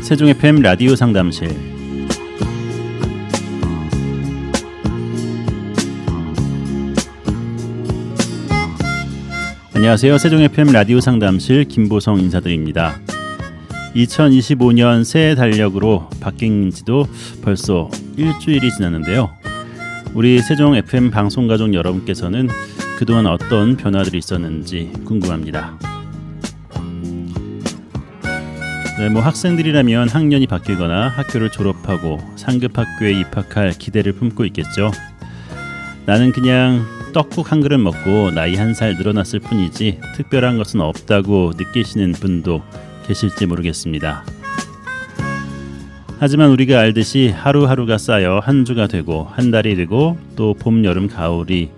세종 FM 라디오 상담실. 안녕하세요. 세종 FM 라디오 상담실 김보성 인사드립니다. 2025년 새해 달력으로 바뀐 지도 벌써 일주일이 지났는데요. 우리 세종 FM 방송가족 여러분께서는 그동안 어떤 변화들이 있었는지 궁금합니다. 네, 학생들이라면 학년이 바뀌거나 학교를 졸업하고 상급 학교에 입학할 기대를 품고 있겠죠. 나는 그냥 떡국 한 그릇 먹고 나이 1살 늘어났을 뿐이지 특별한 것은 없다고 느끼시는 분도 계실지 모르겠습니다. 하지만 우리가 알듯이 하루하루가 쌓여 한 주가 되고 한 달이 되고 또 봄, 여름, 가을이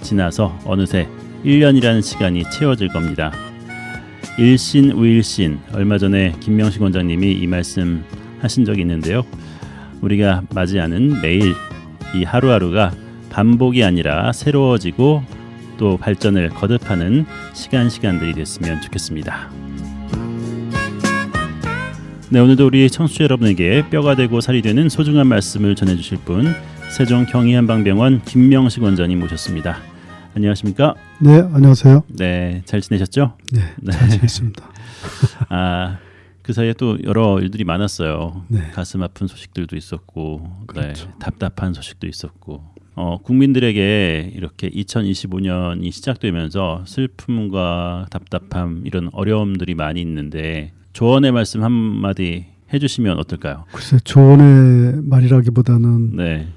지나서 어느새 1년이라는 시간이 채워질 겁니다. 일신 우일신, 얼마 전에 김명식 원장님이 이 말씀 하신 적이 있는데요. 우리가 맞이하는 매일 이 하루하루가 반복이 아니라 새로워지고 또 발전을 거듭하는 시간들이 됐으면 좋겠습니다. 네, 오늘도 우리 청취자 여러분에게 뼈가 되고 살이 되는 소중한 말씀을 전해주실 분, 세종 경희한방병원 김명식 원장님 모셨습니다. 안녕하십니까? 네, 안녕하세요. 네, 잘 지내셨죠? 네, 잘 지냈습니다. 그 사이에 또 여러 일들이 많았어요. 네. 가슴 아픈 소식들도 있었고, 그렇죠. 네, 답답한 소식도 있었고, 국민들에게 이렇게 2025년이 시작되면서 슬픔과 답답함 이런 어려움들이 많이 있는데 조언의 말씀 한마디 해주시면 어떨까요? 글쎄, 조언의 말이라기보다는 네.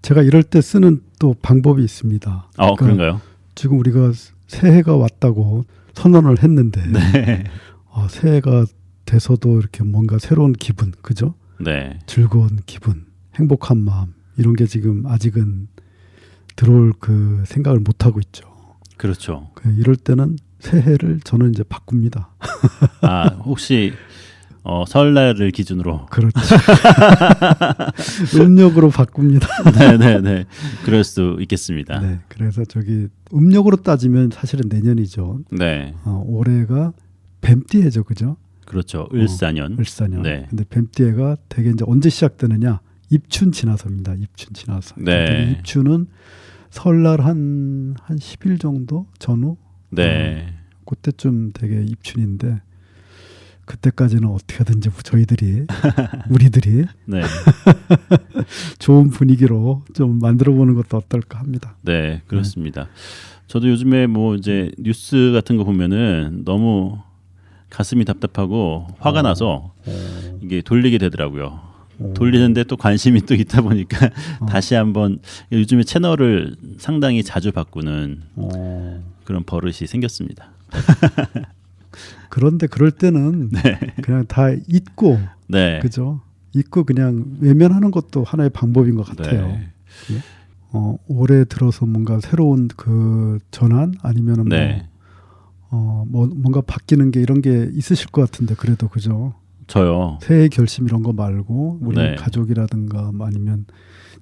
제가 이럴 때 쓰는 또 방법이 있습니다. 그런가요? 지금 우리가 새해가 왔다고 선언을 했는데 네. 새해가 돼서도 이렇게 뭔가 새로운 기분, 그죠? 네. 즐거운 기분, 행복한 마음 이런 게 지금 아직은 들어올 그 생각을 못 하고 있죠. 그렇죠. 이럴 때는 새해를 저는 이제 바꿉니다. 혹시 설날을 기준으로? 그렇죠. 음력으로 바꿉니다. 네네네. 그럴 수 있겠습니다. 네, 그래서 음력으로 따지면 사실은 내년이죠. 네. 올해가 뱀띠해죠, 그죠? 그렇죠. 을사년. 을사년. 네. 근데 뱀띠해가 되게 이제 언제 시작되느냐? 입춘 지나서입니다. 입춘 지나서. 네. 입춘은 설날 한 10일 정도 전후. 네. 그때쯤 되게 입춘인데 그때까지는 어떻게든지 우리들이 네. 좋은 분위기로 좀 만들어보는 것도 어떨까 합니다. 네, 그렇습니다. 저도 요즘에 이제 뉴스 같은 거 보면은 너무 가슴이 답답하고 화가 나서 이게 돌리게 되더라고요. 돌리는데 또 관심이 또 있다 보니까 다시 한번 요즘에 채널을 상당히 자주 바꾸는 그런 버릇이 생겼습니다. 그런데 그럴 때는 그냥 다 잊고, 네. 그죠? 잊고 그냥 외면하는 것도 하나의 방법인 것 같아요. 네. 올해 들어서 뭔가 새로운 그 전환 아니면은 네. 뭔가 바뀌는 게 이런 게 있으실 것 같은데 그래도 그죠? 저요. 새해 결심 이런 거 말고 우리 네. 가족이라든가 아니면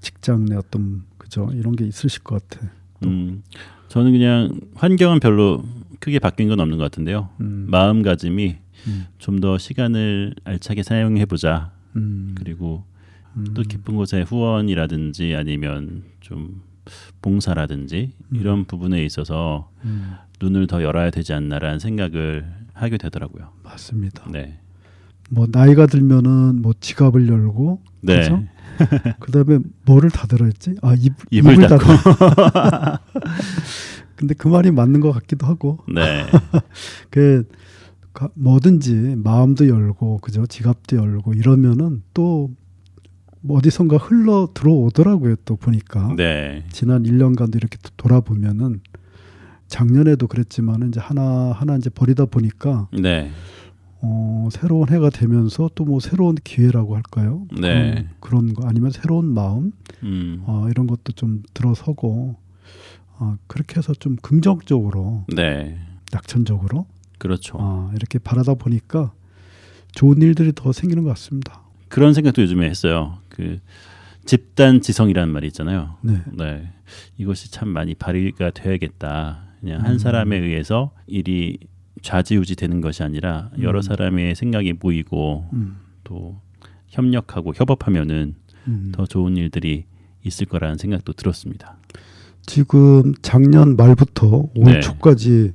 직장 내 어떤 그죠? 이런 게 있으실 것 같아. 저는 그냥 환경은 별로 크게 바뀐 건 없는 것 같은데요. 마음가짐이 좀 더 시간을 알차게 사용해보자. 그리고 또 깊은 곳에 후원이라든지 아니면 좀 봉사라든지 이런 부분에 있어서 눈을 더 열어야 되지 않나라는 생각을 하게 되더라고요. 맞습니다. 네. 나이가 들면은 지갑을 열고, 네. 그죠? 그다음에 뭐를 닫으라 했지? 입을 닫고. 근데 그 말이 맞는 것 같기도 하고. 네. 뭐든지 마음도 열고, 그죠? 지갑도 열고 이러면은 또 어디선가 흘러 들어오더라고요. 또 보니까. 네. 지난 1년간도 이렇게 돌아보면은 작년에도 그랬지만 이제 하나 이제 버리다 보니까. 네. 새로운 해가 되면서 또 새로운 기회라고 할까요? 네. 그런 거 아니면 새로운 마음 이런 것도 좀 들어서고 그렇게 해서 좀 긍정적으로 네. 낙천적으로 그렇죠. 이렇게 바라다 보니까 좋은 일들이 더 생기는 것 같습니다. 그런 생각도 요즘에 했어요. 집단 지성이라는 말이 있잖아요. 네. 네. 이것이 참 많이 발휘가 돼야겠다. 그냥 한 사람에 의해서 일이 좌지우지 되는 것이 아니라 여러 사람의 생각이 모이고 또 협력하고 협업하면은 더 좋은 일들이 있을 거라는 생각도 들었습니다. 지금 작년 말부터 올 네. 초까지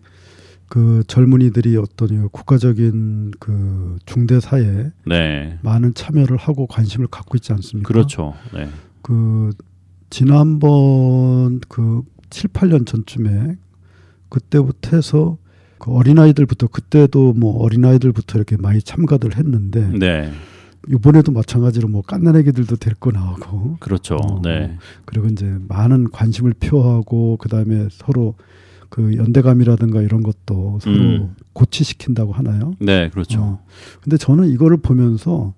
그 젊은이들이 어떤 국가적인 그 중대 사회에 네. 많은 참여를 하고 관심을 갖고 있지 않습니까? 그렇죠. 네. 그 지난번 그 7, 8년 전쯤에 그때부터 해서 그 어린아이들부터 그때도 뭐 어린아이들부터 이렇게 많이 참가들 했는데 네. 이번에도 마찬가지로 뭐 갓난아기들도 데리고 나오고 그렇죠. 네. 그리고 이제 많은 관심을 표하고 그다음에 서로 그 연대감이라든가 이런 것도 서로 고취시킨다고 하나요? 네, 그렇죠. 근데 저는 이거를 보면서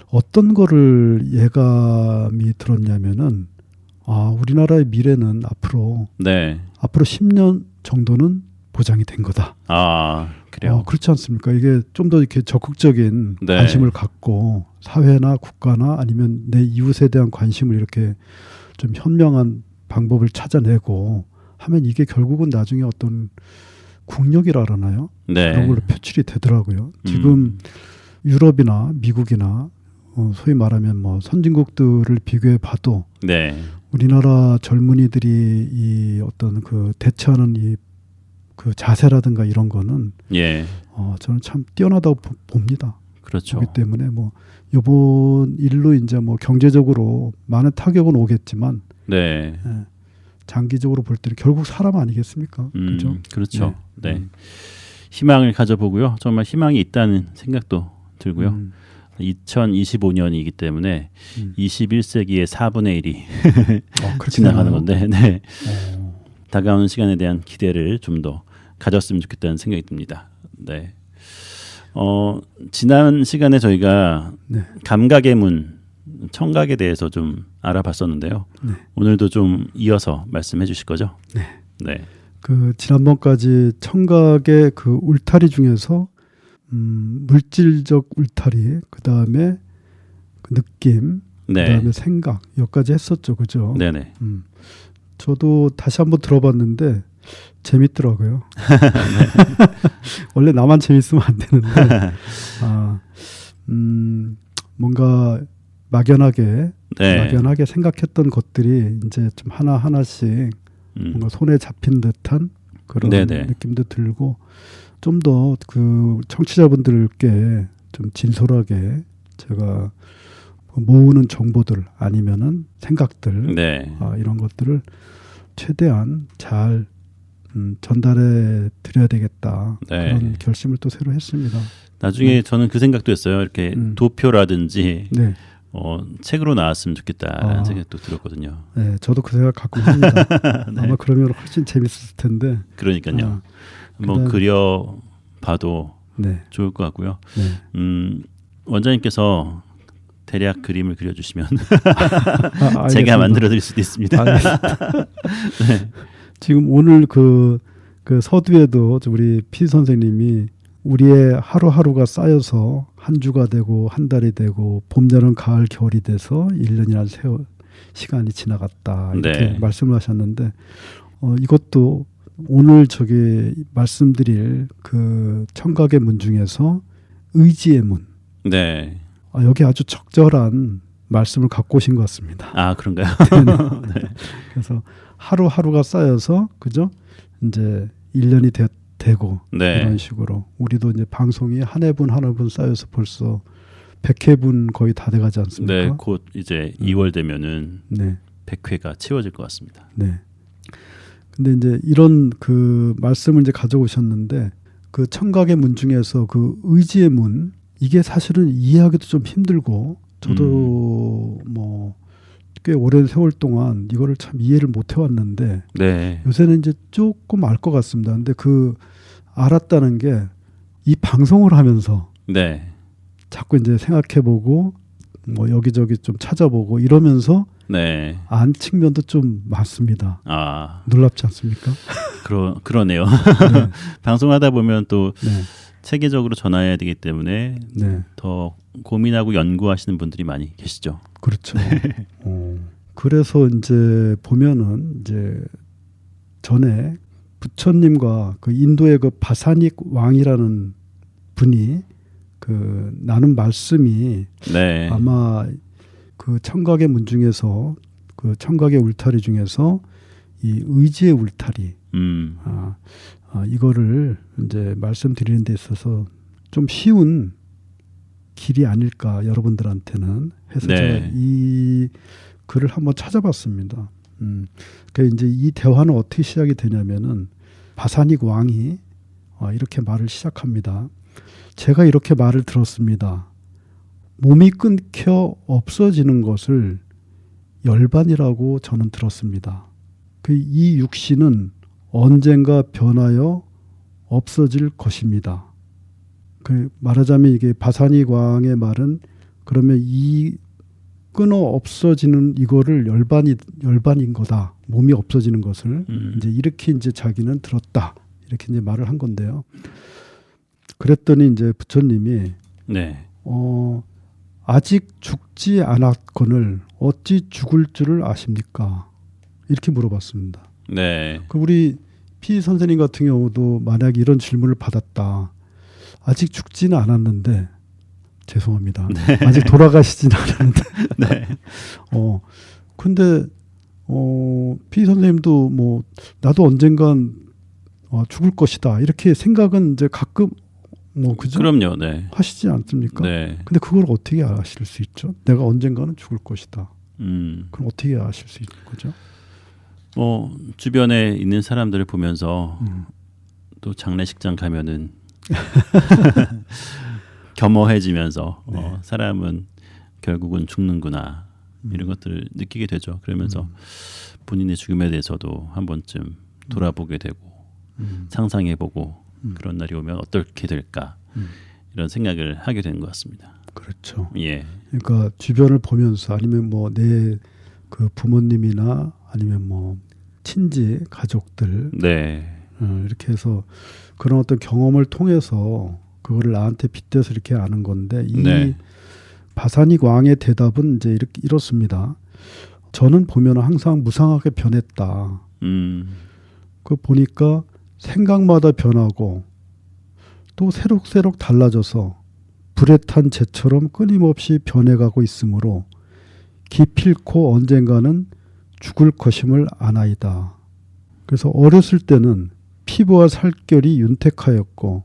어떤 거를 예감이 들었냐면은 우리나라의 미래는 앞으로 네. 10년 정도는 보장이 된 거다. 아, 그래요. 그렇지 않습니까? 이게 좀 더 이렇게 적극적인 네. 관심을 갖고 사회나 국가나 아니면 내 이웃에 대한 관심을 이렇게 좀 현명한 방법을 찾아내고 하면 이게 결국은 나중에 어떤 국력이라 그러나요? 네. 그런 걸로 표출이 되더라고요. 지금 유럽이나 미국이나 소위 말하면 뭐 선진국들을 비교해 봐도 네. 우리나라 젊은이들이 이 어떤 그 대처하는 이 그 자세라든가 이런 거는 예. 저는 참 뛰어나다고 봅니다. 그렇죠. 그렇기 때문에 뭐 이번 일로 이제 뭐 경제적으로 많은 타격은 오겠지만 네. 장기적으로 볼 때는 결국 사람 아니겠습니까? 그렇죠? 그렇죠. 네. 희망을 가져보고요. 정말 희망이 있다는 생각도 들고요. 2025년이기 때문에 21세기의 4분의 1이 지나가는 건데 네. 다가오는 시간에 대한 기대를 좀 더 가졌으면 좋겠다는 생각이 듭니다. 네. 지난 시간에 저희가 감각의 문, 청각에 대해서 좀 알아봤었는데요. 오늘도 좀 이어서 말씀해 주실 거죠? 네. 네. 그 지난번까지 청각의 그 울타리 중에서 물질적 울타리, 그 다음에 그 느낌, 네. 그 다음에 생각 여기까지 했었죠, 그죠? 네네. 저도 다시 한번 들어봤는데 재밌더라고요. 원래 나만 재밌으면 안 되는데 뭔가 막연하게 생각했던 것들이 이제 좀 하나 하나씩 뭔가 손에 잡힌 듯한 그런 느낌도 들고 좀 더 그 청취자분들께 좀 진솔하게 제가 모으는 정보들 아니면은 생각들 이런 것들을 최대한 잘 전달해 드려야 되겠다. 그런 결심을 또 새로 했습니다. 나중에 저는 그 생각도 했어요. 이렇게 도표라든지 책으로 나왔으면 좋겠다라는 생각도 들었거든요. 네, 저도 그 생각 갖고 있습니다. 아마 그러면 훨씬 재밌을 텐데. 그러니까요. 한번 그려봐도 좋을 것 같고요. 원장님께서 대략 그림을 그려주시면 제가 만들어드릴 수도 있습니다. 네. 지금 오늘 그 서두에도 우리 피 선생님이 우리의 하루하루가 쌓여서 한 주가 되고 한 달이 되고 봄, 여름, 가을, 겨울이 돼서 1년이라는 시간이 지나갔다 이렇게 말씀을 하셨는데 이것도 오늘 저기 말씀드릴 그 청각의 문 중에서 의지의 문. 네. 여기 아주 적절한 말씀을 갖고 오신 것 같습니다. 아, 그런가요? 네. 그래서 하루하루가 쌓여서 그죠? 이제 1년이 되고 이런 식으로 우리도 이제 방송이 한 회분 한 회분 쌓여서 벌써 100회분 거의 다 돼가지 않습니까? 네, 곧 이제 2월 되면은 100회가 채워질 것 같습니다. 네. 근데 이제 이런 그 말씀을 이제 가져오셨는데 그 청각의 문 중에서 그 의지의 문 이게 사실은 이해하기도 좀 힘들고 저도 뭐 꽤 오랜 세월 동안 이거를 참 이해를 못 해왔는데 요새는 이제 조금 알 것 같습니다. 근데 그 알았다는 게 이 방송을 하면서 자꾸 이제 생각해보고 뭐 여기저기 좀 찾아보고 이러면서 안 측면도 좀 많습니다. 놀랍지 않습니까? 그러네요. 방송하다 보면 또 체계적으로 전화해야 되기 때문에 네. 더 고민하고 연구하시는 분들이 많이 계시죠. 그렇죠. 그래서 이제 보면은 이제 전에 부처님과 그 인도의 그 바사닉 왕이라는 분이 그 나눈 말씀이 네. 아마 그 청각의 문 중에서 그 청각의 울타리 중에서 이 의지의 울타리 이거를 이제 말씀드리는 데 있어서 좀 쉬운 길이 아닐까 여러분들한테는 해서 네. 제가 이 글을 한번 찾아봤습니다. 그러니까 이제 이 대화는 어떻게 시작이 되냐면은 바사닉 왕이 이렇게 말을 시작합니다. 제가 이렇게 말을 들었습니다. 몸이 끊겨 없어지는 것을 열반이라고 저는 들었습니다. 이 육신은 언젠가 변하여 없어질 것입니다. 말하자면 이게 바사닉 왕의 말은 그러면 이 끊어 없어지는 이거를 열반인 거다. 몸이 없어지는 것을 이제 이렇게 이제 자기는 들었다. 이렇게 이제 말을 한 건데요. 그랬더니 이제 부처님이 네. 아직 죽지 않았거늘 어찌 죽을 줄을 아십니까? 이렇게 물어봤습니다. 네. 우리 피 선생님 같은 경우도 만약에 이런 질문을 받았다. 아직 죽지는 않았는데 죄송합니다. 네. 아직 돌아가시지는 않았는데. 네. 근데 피 선생님도 뭐 나도 언젠간 죽을 것이다. 이렇게 생각은 이제 가끔 뭐 그죠? 그럼요. 네. 하시지 않습니까? 네. 근데 그걸 어떻게 아실 수 있죠? 내가 언젠가는 죽을 것이다. 그럼 어떻게 아실 수 있는 거죠? 주변에 있는 사람들을 보면서 또 장례식장 가면은 겸허해지면서 네. 사람은 결국은 죽는구나 이런 것들을 느끼게 되죠. 그러면서 본인의 죽음에 대해서도 한 번쯤 돌아보게 되고 상상해보고 그런 날이 오면 어떻게 될까 이런 생각을 하게 되는 것 같습니다. 그렇죠. 예. 그러니까 주변을 보면서 아니면 뭐 내 그 부모님이나 아니면 뭐 친지 가족들 네. 이렇게 해서 그런 어떤 경험을 통해서 그거를 나한테 빗대서 이렇게 아는 건데 이 네. 바사닉 왕의 대답은 이제 이렇습니다. 저는 보면 항상 무상하게 변했다. 그 보니까 생각마다 변하고 또 새록새록 달라져서 불에 탄 재처럼 끊임없이 변해가고 있으므로 기필코 언젠가는 죽을 것임을 아나이다. 그래서 어렸을 때는 피부와 살결이 윤택하였고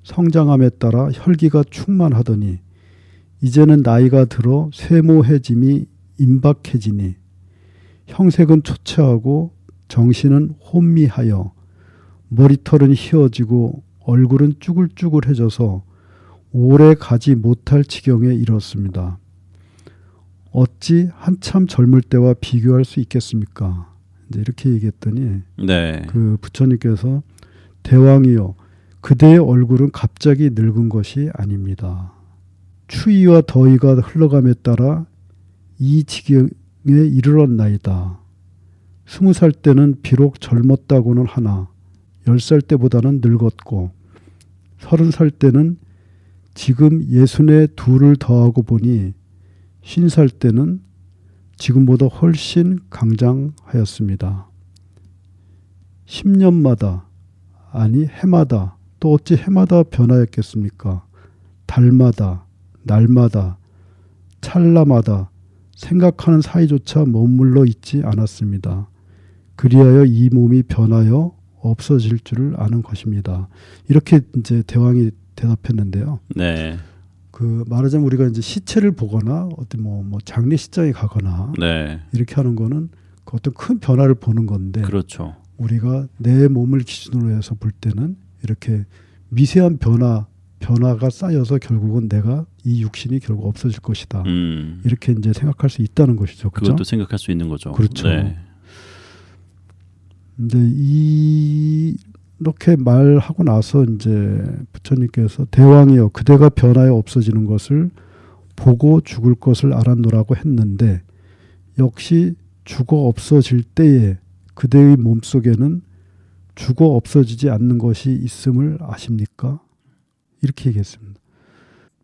성장함에 따라 혈기가 충만하더니 이제는 나이가 들어 쇠모해짐이 임박해지니 형색은 초췌하고 정신은 혼미하여 머리털은 휘어지고 얼굴은 쭈글쭈글해져서 오래 가지 못할 지경에 이르렀습니다. 어찌 한참 젊을 때와 비교할 수 있겠습니까? 이제 이렇게 얘기했더니 네. 그 부처님께서 대왕이여 그대의 얼굴은 갑자기 늙은 것이 아닙니다. 추위와 더위가 흘러감에 따라 이 지경에 이르렀나이다. 20살 때는 비록 젊었다고는 하나 10살 때보다는 늙었고 30살 때는 지금 62를 더하고 보니 50살 때는 지금보다 훨씬 강장하였습니다. 10년마다 아니 해마다 또 어찌 해마다 변하였겠습니까? 달마다 날마다 찰나마다 생각하는 사이조차 머물러 있지 않았습니다. 그리하여 이 몸이 변하여 없어질 줄을 아는 것입니다. 이렇게 이제 대왕이 대답했는데요. 네. 그 말하자면 우리가 이제 시체를 보거나 어떤 뭐 장례식장에 가거나 네. 이렇게 하는 거는 그 어떤 큰 변화를 보는 건데 그렇죠. 우리가 내 몸을 기준으로 해서 볼 때는 이렇게 미세한 변화가 쌓여서 결국은 내가 이 육신이 결국 없어질 것이다. 이렇게 이제 생각할 수 있다는 것이죠. 그렇죠? 그것도 생각할 수 있는 거죠. 그렇죠. 네. 이제 이렇게 말하고 나서 이제 부처님께서 대왕이여 그대가 변하여 없어지는 것을 보고 죽을 것을 알았노라고 했는데 역시 죽어 없어질 때에 그대의 몸속에는 죽어 없어지지 않는 것이 있음을 아십니까? 이렇게 얘기했습니다.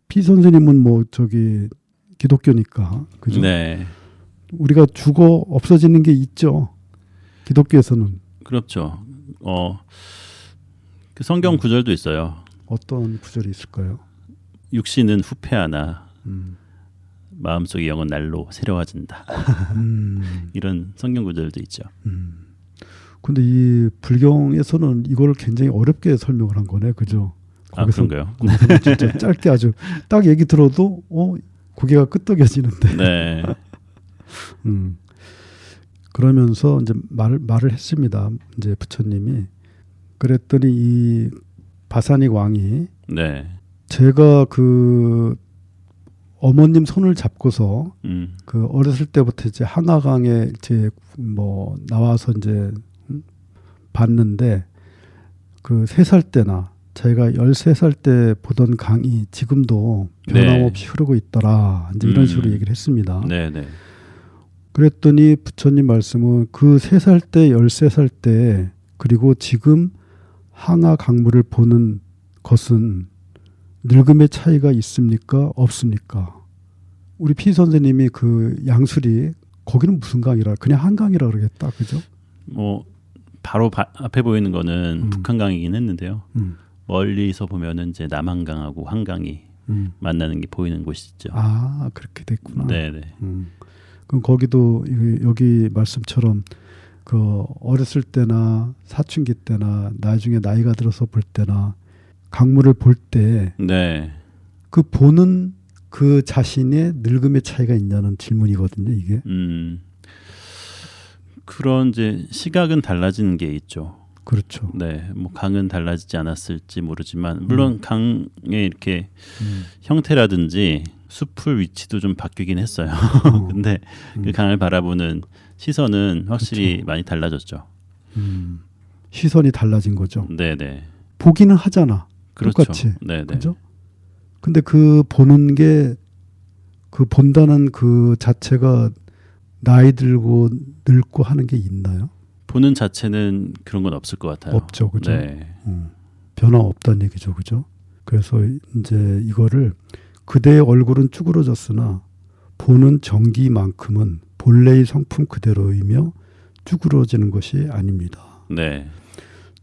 피 선생님은 뭐 저기 기독교니까 그죠? 네. 우리가 죽어 없어지는 게 있죠. 기독교에서는 그렇죠. 그 성경 구절도 있어요. 어떤 구절이 있을까요? 육신은 후패하나 음. 마음속의 영은 날로 새로워진다. 이런 성경 구절도 있죠. 근데 이 불경에서는 이걸 굉장히 어렵게 설명을 한 거네, 그죠? 그런가요? 거기서 진짜 짧게 아주 딱 얘기 들어도 고개가 끄덕여지는데. 네. 그러면서 이제 말을 했습니다. 이제 부처님이 그랬더니 이 바사닉 왕이 네. 제가 그 어머님 손을 잡고서 그 어렸을 때부터 이제 한화강에 이제 뭐 나와서 이제 봤는데 그 3살 때나 제가 13살 때 보던 강이 지금도 변함없이 흐르고 있더라. 이제 이런 식으로 얘기를 했습니다. 네, 네. 그랬더니 부처님 말씀은 그 3살 때, 13살 때 그리고 지금 항하 강물을 보는 것은 늙음의 차이가 있습니까? 없습니까? 우리 피 선생님이 그 양수리 거기는 무슨 강이라 그냥 한강이라 그러겠다. 그죠? 뭐 바로 앞에 보이는 거는 북한강이긴 했는데요. 멀리서 보면은 이제 남한강하고 한강이 만나는 게 보이는 곳이죠. 아, 그렇게 됐구나. 네, 네. 그럼 거기도 여기 말씀처럼 그 어렸을 때나 사춘기 때나 나중에 나이가 들어서 볼 때나 강물을 볼 때 네. 그 보는 그 자신의 늙음의 차이가 있냐는 질문이거든요, 이게. 그런 이제 시각은 달라지는 게 있죠. 그렇죠. 네, 뭐 강은 달라지지 않았을지 모르지만 물론 강의 이렇게 형태라든지 숲풀 위치도 좀 바뀌긴 했어요. 근데 그 강을 바라보는 시선은 확실히 그렇죠. 많이 달라졌죠. 시선이 달라진 거죠. 네, 네. 보기는 하잖아. 그렇죠. 똑같이. 네, 네. 그죠? 근데 그 보는 게 그 본다는 그 자체가 나이 들고 늙고 하는 게 있나요? 보는 자체는 그런 건 없을 것 같아요. 없죠, 그죠? 네. 변화 없다는 얘기죠, 그죠? 그래서 이제 이거를 그대의 얼굴은 쭈그러졌으나 보는 정기만큼은 본래의 성품 그대로이며 쭈그러지는 것이 아닙니다. 네.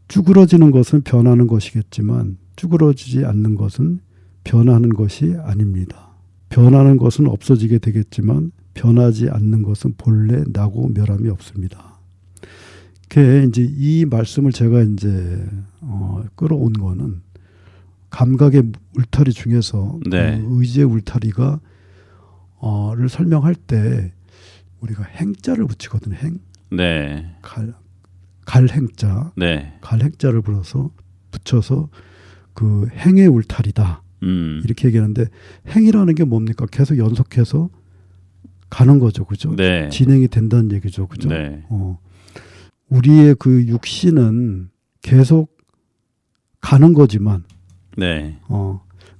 쭈그러지는 것은 변하는 것이겠지만 쭈그러지지 않는 것은 변하는 것이 아닙니다. 변하는 것은 없어지게 되겠지만 변하지 않는 것은 본래 나고 멸함이 없습니다. 그게 이제 이 말씀을 제가 이제 끌어온 거는 감각의 울타리 중에서 네. 그 의지의 울타리가 를 설명할 때 우리가 행자를 붙이거든요. 행. 네. 갈행자. 네. 갈행자를 붙여서 그 행의 울타리다. 이렇게 얘기하는데 행이라는 게 뭡니까? 계속 연속해서 가는 거죠. 그죠? 네. 진행이 된다는 얘기죠. 그죠? 네. 우리의 그 육신은 계속 가는 거지만 네.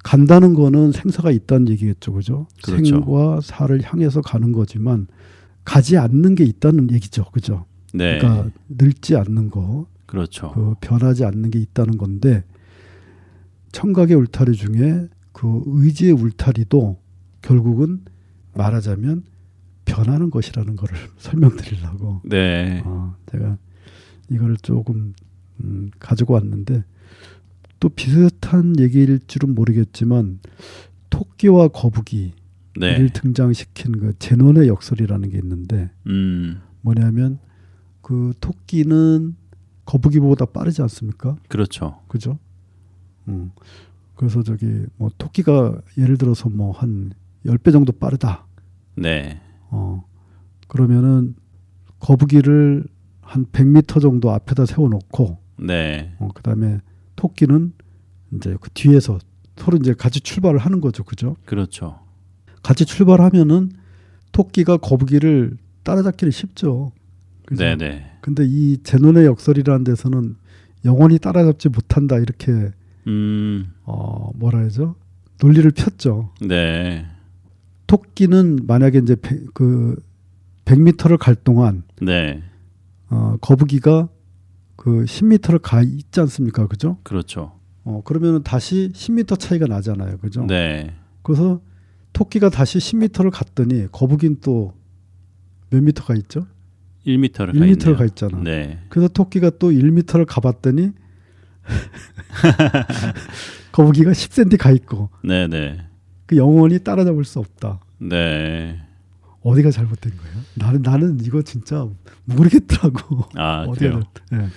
간다는 거는 생사가 있다는 얘기겠죠. 그죠? 그렇죠. 생과 사를 향해서 가는 거지만 가지 않는 게 있다는 얘기죠. 그죠? 네. 그러니까 늙지 않는 거, 그렇죠. 그 변하지 않는 게 있다는 건데 청각의 울타리 중에 그 의지의 울타리도 결국은 말하자면 변하는 것이라는 거를 설명드리려고 네. 제가 이거를 조금 가지고 왔는데 또 비슷한 얘기일 줄은 모르겠지만 토끼와 거북이를 네. 등장시킨 그 제논의 역설이라는 게 있는데 뭐냐면 그 토끼는 거북이보다 빠르지 않습니까? 그렇죠. 그죠? 그래서 저기 뭐 토끼가 예를 들어서 뭐 한 10배 정도 빠르다. 네. 그러면은 거북이를 한 100m 정도 앞에다 세워놓고 네. 그다음에 토끼는 이제 그 뒤에서 서로 이제 같이 출발을 하는 거죠. 그죠? 그렇죠. 같이 출발하면은 토끼가 거북이를 따라잡기는 쉽죠. 그죠? 네, 네. 근데 이 제논의 역설이라는 데서는 영원히 따라잡지 못한다 이렇게 뭐라 해야죠? 논리를 폈죠. 네. 토끼는 만약에 이제 그 100m를 갈 동안 네. 거북이가 그 10m를 가 있지 않습니까? 그죠? 그렇죠. 그러면 다시 10m 차이가 나잖아요. 그죠? 네. 그래서 토끼가 다시 10m를 갔더니 거북이는 또 몇 미터가 있죠? 1m를 1m를 가 있잖아. 네. 그래서 토끼가 또 1m를 가봤더니 거북이가 10cm 가 있고 네, 네. 그 영원히 따라잡을 수 없다. 네. 어디가 잘못된 거예요? 나는 이거 진짜 모르겠더라고. 아, 어디가 그래요. 네.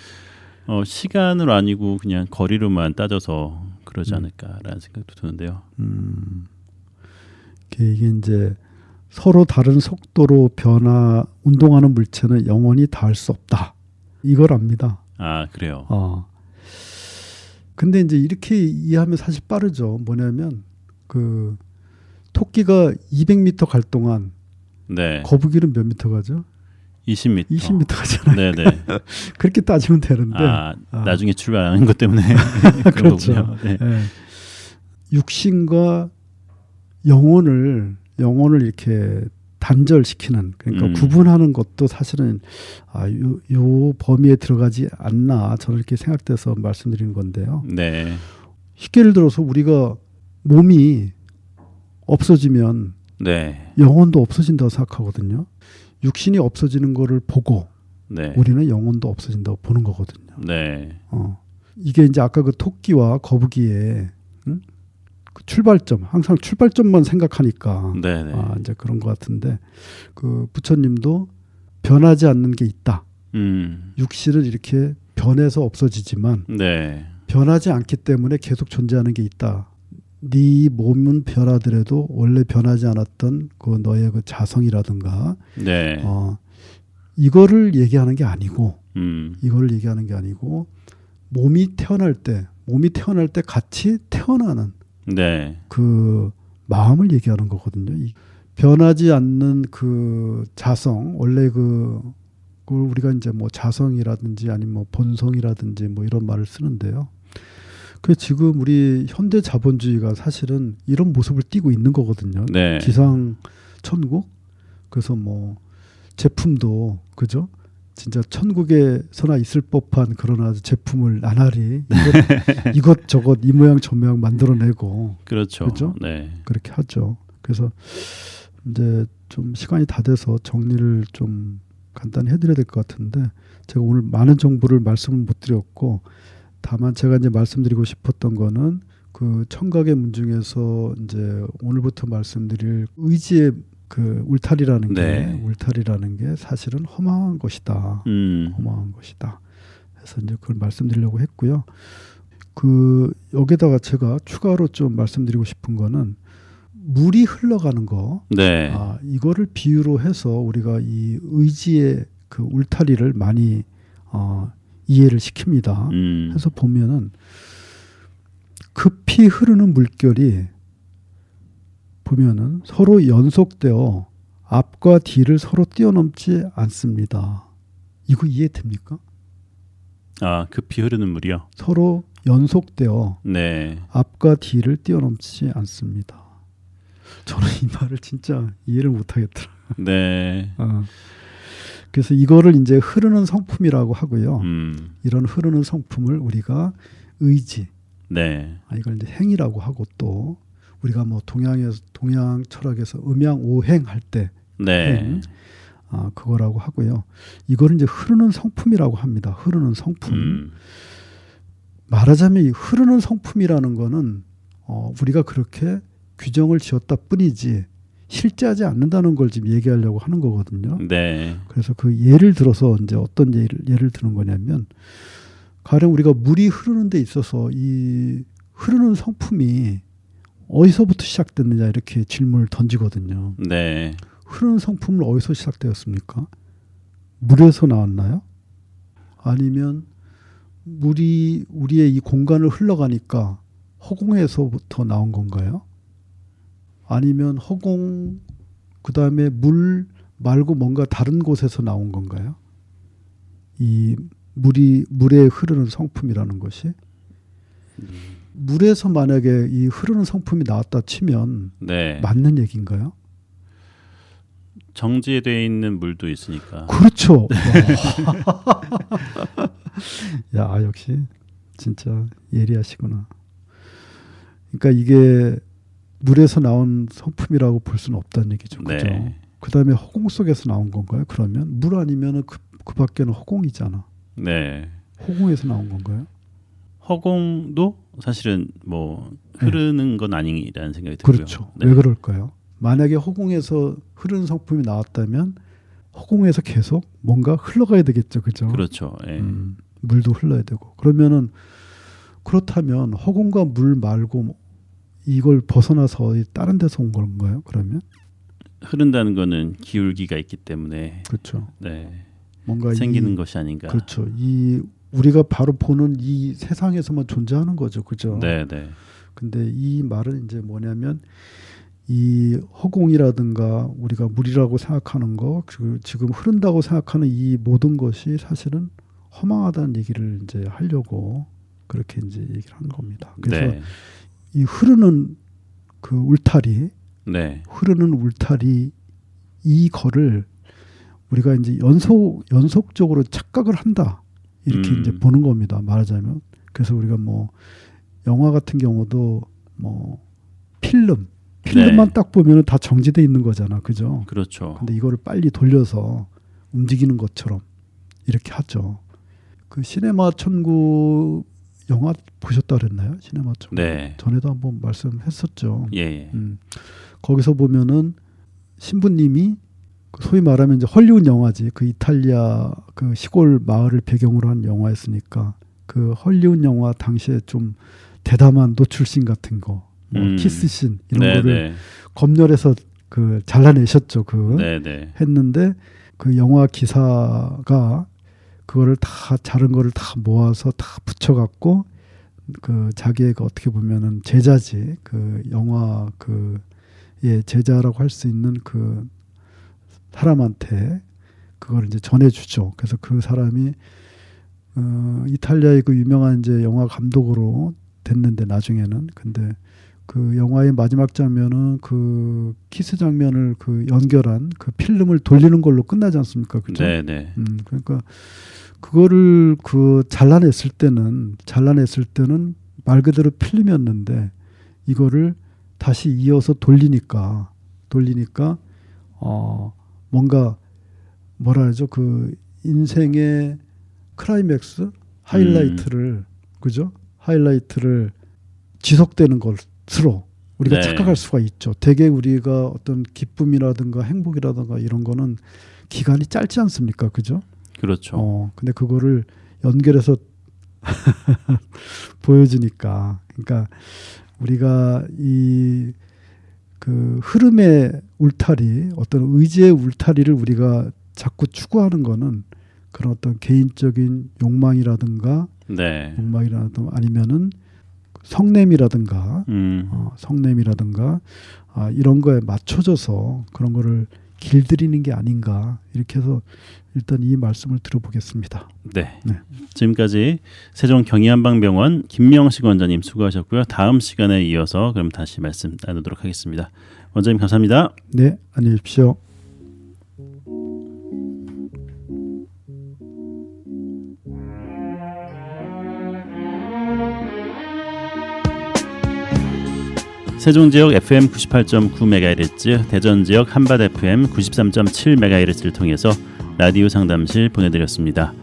시간으로 아니고 그냥 거리로만 따져서 그러지 음. 않을까라는 생각도 드는데요. 이게 이제 서로 다른 속도로 운동하는 물체는 영원히 닿을 수 없다. 이걸 압니다. 아, 그래요. 근데 이제 이렇게 이해하면 사실 빠르죠. 뭐냐면 그 토끼가 200m 갈 동안 네. 거북이는 몇 미터 가죠? 20m. 20m 가잖아요. 네, 네. 그렇게 따지면 되는데. 나중에 출발하는 것 때문에 그런 그렇죠. 거군요. 네. 네. 육신과 영혼을 이렇게 단절시키는 그러니까 구분하는 것도 사실은 요 범위에 들어가지 않나 저는 이렇게 생각돼서 말씀드리는 건데요. 네. 쉽게 예를 들어서 우리가 몸이 없어지면 네. 영혼도 없어진다고 생각하거든요. 육신이 없어지는 거를 보고 네. 우리는 영혼도 없어진다고 보는 거거든요. 네. 이게 이제 아까 그 토끼와 거북이의 그 출발점, 항상 출발점만 생각하니까 네, 네. 이제 그런 것 같은데 그 부처님도 변하지 않는 게 있다. 육신은 이렇게 변해서 없어지지만 네. 변하지 않기 때문에 계속 존재하는 게 있다. 네 몸은 변하더라도 원래 변하지 않았던 그 너의 그 자성이라든가 네. 이거를 얘기하는 게 아니고 이거를 얘기하는 게 아니고 몸이 태어날 때 같이 태어나는 네. 그 마음을 얘기하는 거거든요. 변하지 않는 그 자성, 원래 그걸 우리가 이제 뭐 자성이라든지 아니면 뭐 본성이라든지 뭐 이런 말을 쓰는데요. 그 지금 우리 현대 자본주의가 사실은 이런 모습을 띠고 있는 거거든요. 네. 지상 천국. 그래서 뭐 제품도 그죠? 진짜 천국에서나 있을 법한 그런 아주 제품을 나날이 이것저것 이 모양 저 모양 만들어내고 그렇죠. 그죠? 네. 그렇게 하죠. 그래서 이제 좀 시간이 다 돼서 정리를 좀 간단히 해드려야 될 것 같은데 제가 오늘 많은 정보를 말씀을 못 드렸고 다만 제가 이제 말씀드리고 싶었던 거는 그 청각의 문 중에서 이제 오늘부터 말씀드릴 의지의 그 울타리라는 게 사실은 허망한 것이다. 허망한 것이다. 그래서 이제 그걸 말씀드리려고 했고요. 그 여기다가 제가 추가로 좀 말씀드리고 싶은 거는 물이 흘러가는 거. 네. 이거를 비유로 해서 우리가 이 의지의 그 울타리를 많이 이해를 시킵니다. 해서 보면은 급히 흐르는 물결이 보면은 서로 연속되어 앞과 뒤를 서로 뛰어넘지 않습니다. 이거 이해됩니까? 급히 흐르는 물이요? 서로 연속되어 네. 앞과 뒤를 뛰어넘지 않습니다. 저는 이 말을 진짜 이해를 못하겠더라고요. 네. 그래서 이거를 이제 흐르는 성품이라고 하고요. 이런 흐르는 성품을 우리가 의지, 네. 이걸 이제 행이라고 하고 또 우리가 뭐 동양 철학에서 음양오행 할 때 네. 행, 그거라고 하고요. 이거를 이제 흐르는 성품이라고 합니다. 흐르는 성품. 말하자면 이 흐르는 성품이라는 거는 우리가 그렇게 규정을 지었다 뿐이지 실제하지 않는다는 걸 지금 얘기하려고 하는 거거든요. 네. 그래서 그 예를 들어서 이제 어떤 예를 드는 거냐면 가령 우리가 물이 흐르는 데 있어서 이 흐르는 성품이 어디서부터 시작됐느냐 이렇게 질문을 던지거든요. 네. 흐르는 성품은 어디서 시작되었습니까? 물에서 나왔나요? 아니면 물이 우리의 이 공간을 흘러가니까 허공에서부터 나온 건가요? 아니면 허공 그다음에 물 말고 뭔가 다른 곳에서 나온 건가요? 이 물에 흐르는 성품이라는 것이 물에서 만약에 이 흐르는 성품이 나왔다 치면 네. 맞는 얘기인가요? 정지되어 있는 물도 있으니까. 그렇죠. 야 역시 진짜 예리하시구나. 그러니까 이게 물에서 나온 성품이라고 볼 수는 없다는 얘기죠. 그죠? 네. 그다음에 허공 속에서 나온 건가요? 그러면 물 아니면은 그 밖에는 허공이잖아. 네. 허공에서 나온 건가요? 허공도 사실은 뭐 흐르는 건 아니라는 생각이 들고요. 그렇죠. 네. 왜 그럴까요? 만약에 허공에서 흐르는 성품이 나왔다면 허공에서 계속 뭔가 흘러가야 되겠죠. 그죠? 그렇죠. 예. 물도 흘러야 되고. 그렇다면 허공과 물 말고 이걸 벗어나서 어디 다른 데서 온 건가요? 그러면? 흐른다는 거는 기울기가 있기 때문에 그렇죠. 네. 뭔가 생기는 것이 아닌가. 그렇죠. 이 우리가 바로 보는 이 세상에서만 존재하는 거죠. 그죠? 네, 네. 근데 이 말은 이제 뭐냐면 이 허공이라든가 우리가 물이라고 생각하는 거, 그 지금 흐른다고 생각하는 이 모든 것이 사실은 허망하다는 얘기를 이제 하려고 그렇게 이제 얘기를 한 겁니다. 그래서 네. 이 흐르는 그 울타리, 네. 흐르는 울타리 이거를 우리가 이제 연속적으로 착각을 한다 이렇게 이제 보는 겁니다. 말하자면. 그래서 우리가 뭐 영화 같은 경우도 뭐 필름만 네. 딱 보면은 다 정지돼 있는 거잖아, 그죠? 그렇죠. 근데 이거를 빨리 돌려서 움직이는 것처럼 이렇게 하죠. 그 시네마 천국 영화 보셨다 그랬나요? 시네마 천국. 네. 전에도 한번 말씀했었죠. 예. 거기서 보면은 신부님이 소위 말하면 이제 헐리우드 영화지. 그 이탈리아 그 시골 마을을 배경으로 한 영화였으니까 그 헐리우드 영화 당시에 좀 대담한 노출씬 같은 거, 뭐 키스씬 이런 네, 거를 네. 검열해서 그 잘라내셨죠. 그 네, 네. 했는데 그 영화 기사가 그거를 다 자른 거를 다 모아서 다 붙여갖고 그 자기의 그 어떻게 보면은 제자지 그 영화 그 예 제자라고 할 수 있는 그 사람한테 그걸 이제 전해주죠. 그래서 그 사람이 이탈리아의 그 유명한 이제 영화 감독으로 됐는데 나중에는 근데 그 영화의 마지막 장면은 그 키스 장면을 그 연결한 그 필름을 돌리는 걸로 끝나지 않습니까? 그죠? 네, 네. 그러니까 그거를 그 잘라냈을 때는 말 그대로 필름이었는데 이거를 다시 이어서 돌리니까 뭔가 뭐라 하죠? 그 인생의 클라이맥스 하이라이트를 그죠? 하이라이트를 지속되는 것으로 우리가 네. 착각할 수가 있죠. 대개 우리가 어떤 기쁨이라든가 행복이라든가 이런 거는 기간이 짧지 않습니까? 그죠? 그렇죠. 근데 그거를 연결해서 보여주니까 그러니까 우리가 이 그 흐름의 울타리 어떤 의지의 울타리를 우리가 자꾸 추구하는 거는 그런 어떤 개인적인 욕망이라든가 네. 아니면은 성냄이라든가 이런 거에 맞춰져서 그런 거를 길들이는 게 아닌가 이렇게 해서 일단 이 말씀을 들어보겠습니다. 네. 지금까지 세종 경희한방병원 김명식 원장님 수고하셨고요. 다음 시간에 이어서 그럼 다시 말씀 나누도록 하겠습니다. 원장님 감사합니다. 네, 안녕히 계십시오. 세종 지역 FM 98.9MHz, 대전 지역 한밭 FM 93.7MHz를 통해서 라디오 상담실 보내드렸습니다.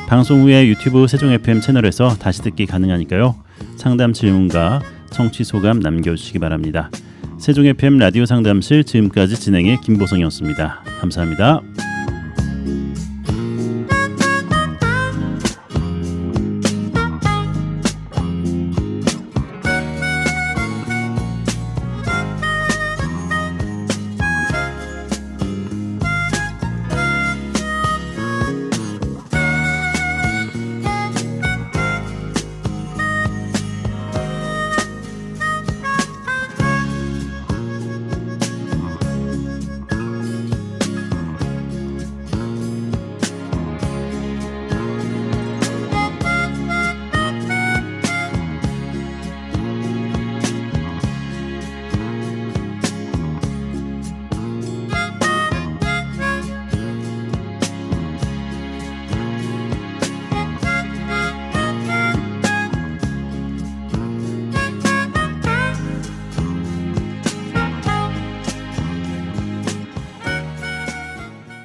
방송 후에 유튜브 세종 FM 채널에서 다시 듣기 가능하니까요. 상담 질문과 청취 소감 남겨주시기 바랍니다. 세종 FM 라디오 상담실 지금까지 진행의 김보성이었습니다. 감사합니다.